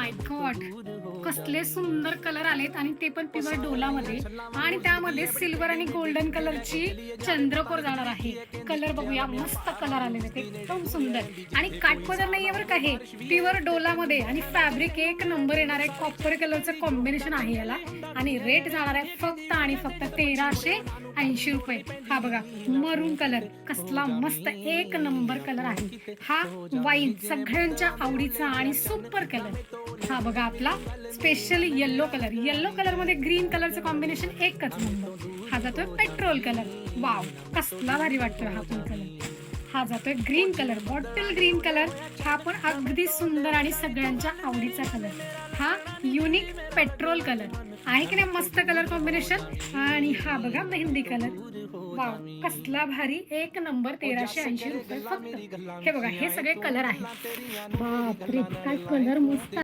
माय God, कसले सुंदर colour आलेत आणि ते पण प्युअर डोलामध्ये. आणि त्यामध्ये सिल्वर आणि गोल्डन कलरची चंद्रकोर जाणार आहे. कलर बघूया, मस्त कलर आलेले आहेत, एकदम सुंदर. आणि काठपदर नाहीये बरं का, हे प्युअर डोलामध्ये. आणि फॅब्रिक एक नंबर येणार आहे. कॉपर कलरचं कॉम्बिनेशन आहे याला. आणि रेट जाणार आहे फक्त आणि फक्त 1380 रुपये. हा बघा, मरून कलर कसला मस्त एक नंबर कलर आहे. हा वाईन सगळ्यांच्या आवडीचा आणि सुपर कलर. हा बघा आपला specially yellow colour. Yellow colour मध्ये ग्रीन कलरचं कॉम्बिनेशन एकच नंबर. हा जातोय पेट्रोल कलर. वाव, कसला भारी वाटतोय हा पण कलर. हा जातोय green colour, bottle green colour. हा पण अगदी सुंदर आणि सगळ्यांच्या आवडीचा कलर. हा युनिक पेट्रोल कलर आहे की नाही, मस्त कलर कॉम्बिनेशन. आणि हा बघा मेहंदी कलर. वाव, कसला भारी एक नंबर. 1380 रुपये फक्त. हे बघा, हे सगळे कलर आहेत. बापरे, काय कलर मस्त.